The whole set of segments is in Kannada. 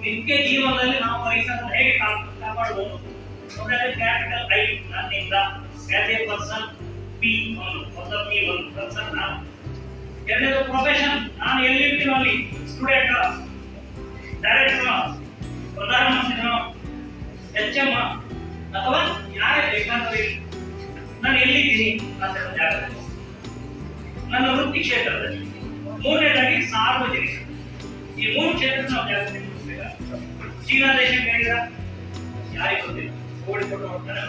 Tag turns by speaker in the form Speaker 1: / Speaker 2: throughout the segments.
Speaker 1: ನಿತ್ಯ ಜೀವನದಲ್ಲಿ ನಾವು ಪರಿಸರವನ್ನು ಹೇಗೆ ಕಾಪಾಡಬಹುದು? ಕ್ಯಾಪಿಟಲ್ ಐ ನನ್ನಿಂದ ಆಸ್ ಎ ಪರ್ಸನ್, ಪಿ ಒಂದು ಪಿ ಒಂದು ಪರ್ಸನ್ ನಾನು. ಎರಡನೇದು ಪ್ರೊಫೆಷನ್, ನಾನು ಎಲ್ಲಿರ್ತೀನೋ ಅಲ್ಲಿ, ಸ್ಟೂಡೆಂಟ್, ಡೈರೆಕ್ಟರ್, ಪ್ರಧಾನಮಂತ್ರಿನೋ, HM ಅಥವಾ ಯಾರೇ ಬೇಕಾದ್ರೆ ನಾನು ಎಲ್ಲಿದ್ದೀನಿ ಅಂತ ಜಾಗದಲ್ಲಿ, ನನ್ನ ವೃತ್ತಿ ಕ್ಷೇತ್ರದಲ್ಲಿ. ಮೂರನೇದಾಗಿ ಸಾರ್ವಜನಿಕ. ಈ ಮೂರು ಕ್ಷೇತ್ರ ನಾವು ಜಾಗೃತಿ ಮೂಡಿಸಬೇಕಾಗ್ತದೆ. ಚೀನಾ ದೇಶ ಹೇಳಿದ ಯಾರಿಗೆ ಗೊತ್ತಿಲ್ಲ, ಓಡಿಕೊಂಡು ಹೋಗ್ತಾನೆ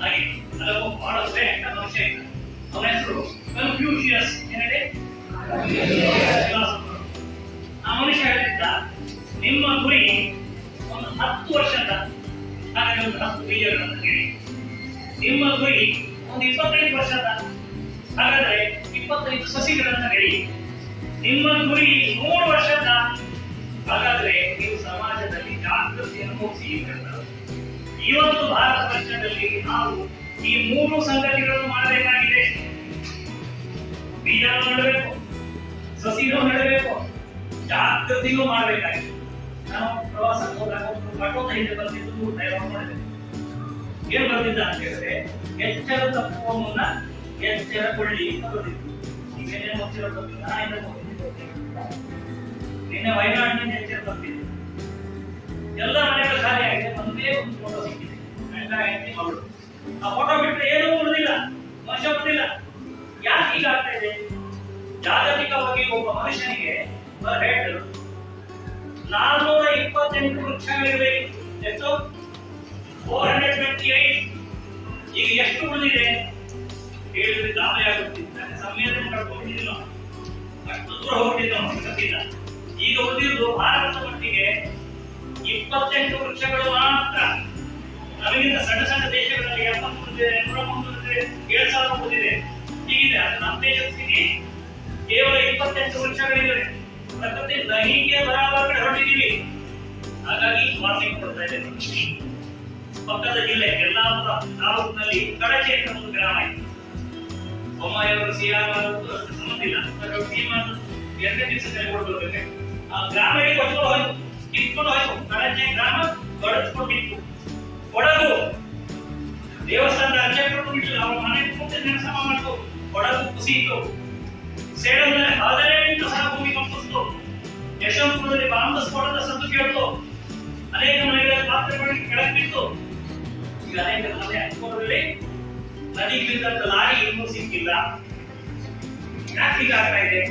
Speaker 1: ಹಾಗೆ ಅದಕ್ಕೂ ಬಹಳ ಶ್ರೇಷ್ಠ ಮನುಷ್ಯ ಇಲ್ಲ. ಅವನ ಹೆಸರು ಕನ್ಫ್ಯೂಷಿಯಸ್. ಏನಿದೆ? ಆ ಮನುಷ್ಯ ಹೇಳಿದ್ದ, ನಿಮ್ಮ ಗುರಿ ಒಂದು 10 ವರ್ಷದ, ಹಾಗಾಗಿ ಒಂದು 10 ಬೀಜಗಳನ್ನು ಹೇಳಿ. ನಿಮ್ಮ ಗುರಿ ಒಂದು 25 ವರ್ಷದ, ಹಾಗಾದ್ರೆ 25 ಸಸಿಗಳನ್ನು ಹೇಳಿ. ನಿಮ್ಮ ಗುರಿ 100 ವರ್ಷದ, ಹಾಗಾದ್ರೆ ನೀವು ಸಮಾಜದಲ್ಲಿ ಜಾಗೃತಿಯನ್ನು ಮೂಡಿಸಿ. ಇವತ್ತು ಭಾರತ ವರ್ಷದಲ್ಲಿ ನಾವು ಈ 3 ಸಂಗತಿಗಳನ್ನು ಮಾಡಬೇಕಾಗಿದೆ. ಬೀಜವನ್ನು ನೆಡಬೇಕು, ಸಸಿಗಳನ್ನು ನೆಡಬೇಕು, ಜಾಗೃತಿಯೂ ಮಾಡಬೇಕಾಗಿದೆ. ನಾವು ಪ್ರವಾಸಕ್ಕೆ ಹೋದಾಗ ಪಟೋದ ಹಿಂದೆ ಬರ್ತಿದ್ದು ಡೈಲಾಗ್ ಮಾಡಿದೆ. ಏನ್ ಬರ್ತಿದ್ದ ಅಂತ ಹೇಳಿದ್ರೆ, ಎಚ್ಚರ ತಪ್ಪುವ ಮುನ್ನ ಎಚ್ಚರಗೊಳ್ಳಿ ಅಂತ ಬರ್ತಿತ್ತು. ಈಗೇನೇನು ಎಚ್ಚರ ತಪ್ಪಿಲ್ಲ, ನಿನ್ನೆ ವಯನಾಡಿನಿಂದ ಎಚ್ಚರ ತಪ್ಪಿದೆ. ಎಲ್ಲ ಮನೆಗಳು ಖಾಲಿ ಆಗಿದೆ. ಒಂದೇ ಒಂದು ಫೋಟೋ ಸಿಕ್ಕಿದೆ, ಗಂಡ ಹೆಂಡತಿ ಮಗಳು. ಆ ಫೋಟೋ ಬಿಟ್ಟರೆ ಏನೂ ಉಳಿದಿಲ್ಲ, ಮನುಷ್ಯ ಬಂದಿಲ್ಲ. ಯಾಕೆ ಹೀಗಾಗ್ತಾ ಇದೆ? ಜಾಗತಿಕವಾಗಿ ಒಬ್ಬ ಮನುಷ್ಯನಿಗೆ ಹೇಳಲು 428 ವೃಕ್ಷಗಳಿರಬೇಕು. ಎಷ್ಟು? 428. ಈಗ ಎಷ್ಟು ಉಳಿದಿದೆ ಹೇಳಿದ್ರೆ ಗಾಬರಿ ಆಗುತ್ತಿದ್ದ. ಸಂವೇದನೆ ಕಳ್ಕೊಂಡಿದ್ದಿಲ್ಲ, ಅಷ್ಟು ದೂರ ಹೋಗ್ತಿದ್ದ. ಈಗ ಉಳಿದಿರುವುದು ಭಾರತದ ಮಟ್ಟಿಗೆ 28 ವೃಕ್ಷಗಳು ಮಾತ್ರ. ನಮಗಿಂತ ಸಣ್ಣ ಸಣ್ಣ ದೇಶಗಳಲ್ಲಿ 70 ಉಳಿದಿದೆ, 103 ಉಳಿದಿದೆ, 7000 ಉಳಿದಿದೆ. ಹೀಗಿದೆ. ಅದು ನಮ್ಮ ದೇಶದ ಸ್ಥಿತಿ. ಕೇವಲ 28 ವೃಕ್ಷಗಳಿವೆ. ಪ್ರಕೃತಿ ದೈಹಿಕ ಬರಾಬರಿ ಹೊರಟಿದ್ದೀವಿ. ಹಾಗಾಗಿ ವಾರ್ನಿಂಗ್ ಕೊಡ್ತಾ ಇದೆ. ಪಕ್ಕದ ಜಿಲ್ಲೆ ಯಲ್ಲಾಪುರ ತಾಲೂಕಿನಲ್ಲಿ ಕಡಚೆ ಅಂತ ಒಂದು ಗ್ರಾಮ ಇದೆ. ಬೊಮ್ಮಾಯಿಯವರು ಸಿಆರ್ ಸಂಬಂಧಿಲ್ಲ, ಎರಡನೇ ದಿವಸದಲ್ಲಿ ಕೊಡ್ಬೇಕು. ಆ ಗ್ರಾಮಕ್ಕೆ ಕೊಟ್ಕೊಂಡು ಹೋಯ್ತು, ಕಿತ್ಕೊಂಡು ಹೋಯ್ತು. ಕಡಚೆ ಗ್ರಾಮ ಬಡಿಸ್ಕೊಂಡಿತ್ತು. ಕೊಡಗು ದೇವಸ್ಥಾನದ ಅರ್ಚಕರು ಬಿಟ್ಟಿಲ್ಲ, ಅವ್ರ ಮನೆ ಕೂತು ಕೆಲಸ ಮಾಡ್ತು. ಕೊಡಗು ಕುಸಿಯಿತು. ಸೇಡಂನಲ್ಲಿ 18 ಸಹ ಭೂಮಿ ಕಂಪಿಸಿತು. ಯಶವಂತಪುರದಲ್ಲಿ ಬಾಂಬ್ ಸ್ಫೋಟದ ಸದ್ದು ಕೇಳ್ತು. ಅನೇಕ ಮನೆಗಳ ಪಾತ್ರೆಗಳಿಗೆ ಕೆಳಗೆ ಬಿತ್ತು. ಈಗ ಅನೇಕ ಮನೆ ಅನುಕೂಲದಲ್ಲಿ ನದಿಗಿಳಿದಂತ ಲಾರಿ ಇನ್ನೂ ಸಿಕ್ಕಿಲ್ಲ. ಯಾಕೆ ಹೀಗಾಗ್ತಾ ಇದೆ?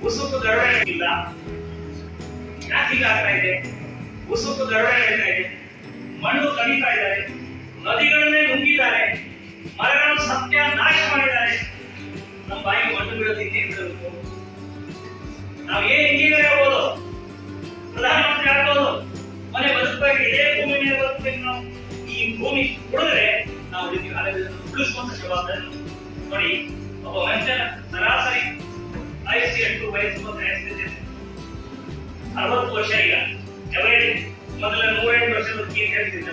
Speaker 1: ಉಸುಕು ದರೋಡೆ ಇಲ್ಲ. ಯಾಕೆ ಹೀಗಾಗ್ತಾ ಇದೆ? ಉಸುಕು ದರೋಡೆ ನಡೀತಾ ಇದೆ. ಮಣ್ಣು ಕಡಿತಾ ಇದ್ದಾರೆ, ನದಿಗಳನ್ನೇ ನುಂಗಿದ್ದಾರೆ, ಮರಗಳನ್ನು ಸತ್ಯ ನಾಶ ಮಾಡಿದ್ದಾರೆ. ನಮ್ಮ ಬಾಯಿಗೆ ಮಣ್ಣು ಬೀಳೋದಕ್ಕೆ ನಾವು ಏನ್ ಇಂಜಿನಿಯರ್ ಆಗ್ಬೋದು, ಪ್ರಧಾನಮಂತ್ರಿ ಆಗ್ಬೋದು, ಮನೆ ಬದುಕಬೇಕು, ಇದೇ ಭೂಮಿ ಮೇಲೆ ಬದುಕಬೇಕು. ನಾವು ಈ ಭೂಮಿ ಕುಡಿದ್ರೆ ನಾವು ಉಳಿಸುವಂತ ಜವಾಬ್ದಾರಿ ನೋಡಿ. ಒಬ್ಬ ಮನುಷ್ಯನ ಸರಾಸರಿ ಆಯುಷ್ಯ ಎಷ್ಟು? ವಯಸ್ಸು 60 ವರ್ಷ. ಈಗ ಎವರೇಜ್ ಮೊದಲ 108 ವರ್ಷದ ಬದುಕಿಗೆ ಹೇಳ್ತಿದ್ದೆ.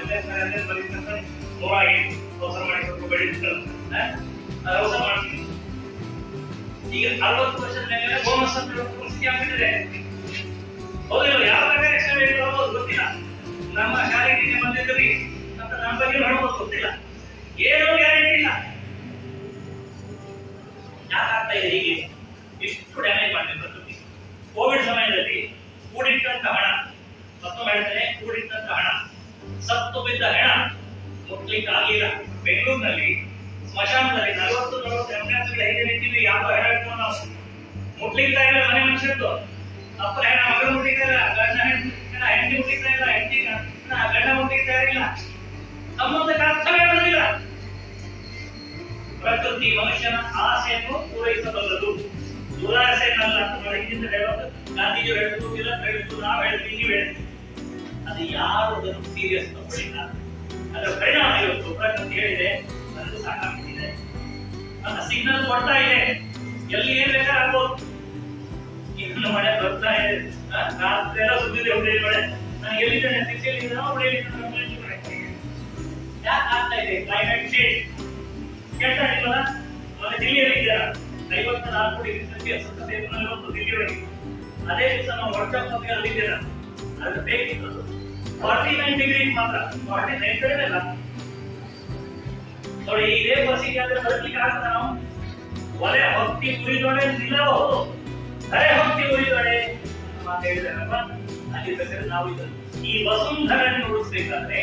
Speaker 1: 105 ಅವಸರ ಮಾಡಿ ಸ್ವಲ್ಪ ಬೆಳೀತಾರೆ, ಅವಸರ ಮಾಡ್ತೀವಿ. ಈಗ 60 ವರ್ಷದ ಮೇಲೆ ಬೋನಸ್ ಅಂತ ಪರಿಸ್ಥಿತಿ ಆಗ್ಬಿಟ್ಟಿದೆ. ಹೌದಿಲ್ಲ? ಯಾವ ಬೇಕಾದ್ರೆ ಗೊತ್ತಿಲ್ಲ. ನಮ್ಮ ಶಾಲೆಗೆ ಬಂದಿದ್ದೀವಿ ಅಂತ ನಮ್ಮ ಬಗ್ಗೆ ನೋಡೋದು ಗೊತ್ತಿಲ್ಲ. ಏನೋ ಗ್ಯಾರಂಟಿ ಇಲ್ಲ. ಯಾಕಾಗ್ತಾ ಇದೆ ಹೀಗೆ? ಇಷ್ಟು ಡ್ಯಾಮೇಜ್ ಮಾಡಬೇಕು. ಕೋವಿಡ್ ಸಮಯದಲ್ಲಿ ಕೂಡಿಟ್ಟಂತ ಹಣ, ಮತ್ತೊಮ್ಮೆ ಹೇಳ್ತೇನೆ, ಕೂಡಿಟ್ಟಂತ ಹಣ, ಸತ್ತು ಬಿದ್ದ ಹೆಣ ಮುಟ್ಲಿಕ್ಕೆ ಆಗಿಲ್ಲ. ಬೆಂಗಳೂರಿನಲ್ಲಿ ಸ್ಮಶಾನದಲ್ಲಿ 40 ಅಂಬುಲೆನ್ಸ್ಗಳು ಹೇಗೆ ನಿಂತಿವಿ. ಯಾವ ಹೆಣ ಇಟ್ಕೊಂಡು ನಾವು ಮುಟ್ಲಿಕ್ತಾ ಇಲ್ಲ. ಮನೆ ಮನುಷ್ಯದ್ದು ಅಪ್ಪನ ಹೆಣ ಮಗಳು ಮುಟ್ಟಿಕ್ತಾ ಇಲ್ಲ, ಗಂಡ ಹೆಂಡತಿ ಮುಟ್ಟಿಕ್ತಾ ಇಲ್ಲ, ಹೆಂಡತಿ ಗಂಡ ಮುಟ್ಟಿಕ್ತಾ ಇಲ್ಲ. ಸಂಬಂಧಕ್ಕೆ ಅರ್ಥವೇ ಇರುವುದಿಲ್ಲ. ಪ್ರಕೃತಿ ಮನುಷ್ಯನ ಆಸೆಯನ್ನು ಪೂರೈಸಬಲ್ಲದು, ದುರಾಸೆಯನ್ನಲ್ಲ ಅಂತ ಹಿಂದಿನ ಹೇಳೋದು. ಗಾಂಧೀಜಿ ಹೇಳಿದ್ರು, ಇಲ್ಲ ಹೇಳಿದ್ರು, ನಾವು ಹೇಳಿದ್ವಿ, ನೀವು ಹೇಳಿದ್ವಿ. ಅದು ಯಾರು ಅದನ್ನು ಸೀರಿಯಸ್ ತಗೊಳ್ಳಿಲ್ಲ. ಅದರ ಪರಿಣಾಮ ಇವತ್ತು ಪ್ರಕೃತಿ ಹೇಳಿದೆ, ಅದು ಸಾಕಾಗ್ತಿದೆ. ನನ್ನ ಸಿಗ್ನಲ್ ಕೊಡ್ತಾ ಇದೆ, ಎಲ್ಲಿ ಏನ್ ಬೇಕಾದ್ರೆ ಆಗ್ಬೋದು. ಇನ್ನು ಮಳೆ ಬರ್ತಾ ಇದೆ, ರಾತ್ರಿ ಎಲ್ಲ ಸುದ್ದಿದೆ. ಹುಡುಗಿ ಮಳೆ ನಾನು ಎಲ್ಲಿದ್ದೇನೆ, ಸಿಕ್ಕಿಯಲ್ಲಿ ಯಾಕೆ ಆಗ್ತಾ ಇದೆ? ಕ್ಲೈಮೇಟ್ ಚೇಂಜ್ ಕೇಳ್ತಾ ಇದ್ದೀವಲ್ಲ. ಮೊನ್ನೆ ದಿಲ್ಲಿಯಲ್ಲಿ ಇದ್ದೀರಾ, 54 ಡಿಗ್ರಿ ಸೆಲ್ಸಿಯಸ್ ದಿಲ್ಲಿಯೊಳಗೆ. ಅದೇ ದಿವಸ ನಾವು ವರ್ಕಶಾಪ್ ಅಲ್ಲಿದ್ದೀರಾ, ಅದಕ್ಕೆ ಬೇಕಿತ್ತು 49 ಡಿಗ್ರಿ ಮಾತ್ರ, 49 ಕಡಿಮೆ ಅಲ್ಲ ನೋಡಿ. ಇದೇ ಪರಿಸ್ಥಿತಿ ಆದ್ರೆ ಬದುಕಲಿಕ್ಕೆ ಆಗ್ತದ? ನಾವು ಒಲೆ ಹೊತ್ತಿ ಉರಿದೊಡೆ ನಿಲ್ಲಬಹುದು, ಧರೆ ಹೊತ್ತಿ ಉರಿದೊಡೆ ಮಾತು ಹೇಳಿದಾರಲ್ಲ, ಅಲ್ಲಿ ಬೇಕಾದ್ರೆ ನಾವು ಈ ವಸುಂಧರನ್ನು ಉಳಿಸ್ಬೇಕಾದ್ರೆ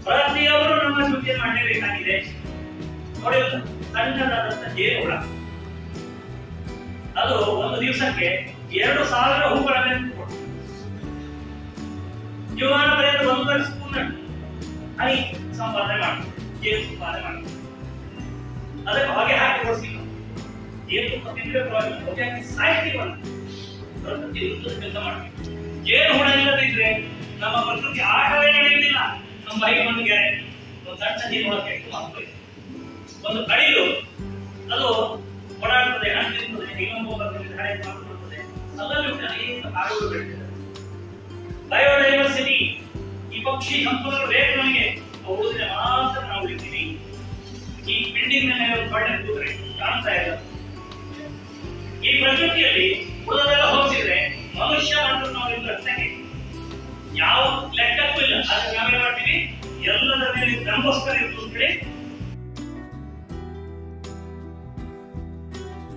Speaker 1: ಪ್ರತಿಯೊಬ್ಬರು ನಮ್ಮ ಸೂಚನೆ ಮಾಡಲೇಬೇಕಾಗಿದೆ. ನೋಡಿ, ಸಣ್ಣದಾದಂತ ಜೇನುಹುಳ ಅದು ಒಂದು ದಿವಸಕ್ಕೆ 2000 ಹೂಗಳನ್ನು ಕೊಡ್ತದೆ. ಜೀವನ ಪರ್ಯಂತ 1 ಸ್ಪೂನ್ ಹನಿ ಸಂಪಾದನೆ ಮಾಡ್ತದೆ, ಜೇನು ಸಂಪಾದನೆ ಮಾಡ್ತದೆ. ಅದಕ್ಕೆ ಹೊಗೆ ಹಾಕಿ ಕೊಡ್ತೀವಿ ನಾವು. ಜೇನುತುಪ್ಪ ತಿಂದ್ರೆ ಪರವಾಗಿಲ್ಲ, ಹೊಗೆ ಹಾಕಿ ಸಾಯ್ತೀವಲ್ಲ, ಪ್ರಕೃತಿ ವಿರುದ್ಧ ಕೆಲಸ ಮಾಡ್ತೀವಿ. ಜೇನುಹುಳ ಇಲ್ಲದಿದ್ರೆ ನಮ್ಮ ಪ್ರಕೃತಿ ಆಟವೇ ನಡೆಯುವುದಿಲ್ಲ. ನಮ್ಮ ಬಾಯಿಗೆ ಒಂದು ಗೆರೆ, ಒಂದು ಸಣ್ಣ ಜೇನುಹುಳಕ್ಕೆ ಒಂದು ಕಡಿಲು ಅದು ಓಡಾಡ್ತದೆ, ಹಣ್ಣು ತಿಂತದೆ, ಇನ್ನೊಂದು ಬರ್ತದೆ, ಹಳೆ ಮಾಡ್ಕೊಳ್ತದೆ. ಅಲ್ಲಲ್ಲಿ ಅನೇಕ ಕಾಡುಗಳು ಬೆಳೆದಿದೆ. ಬಯೋಡೈವರ್ಸಿಟಿ, ಈ ಪಕ್ಷಿ ಸಂಪೂರ್ಣ ಬೇಕು ನಮಗೆ, ಉಳಿದ್ರೆ ಮಾತ್ರ ನಾವು ಉಳಿತೀವಿ. ಈ ಬಿಲ್ಡಿಂಗ್ ಮೇಲೆ ಬಳ್ಳೆ ಕೂತ್ರೆ ಕಾಣ್ತಾ ಇಲ್ಲ. ಈ ಪ್ರಕೃತಿಯಲ್ಲಿ ಉಳಿದೆಲ್ಲ ಹೋಗಿದ್ರೆ ಮನುಷ್ಯ ಮತ್ತು ನಾವು ರಕ್ಷಣೆ ಯಾವ ಲೆಕ್ಕಕ್ಕೂ ಇಲ್ಲ. ಆದ್ರೆ ನಾವೇನ್ ಮಾಡ್ತೀವಿ, ಎಲ್ಲದರ ಮೇಲೆ ನಮಗೋಸ್ಕರ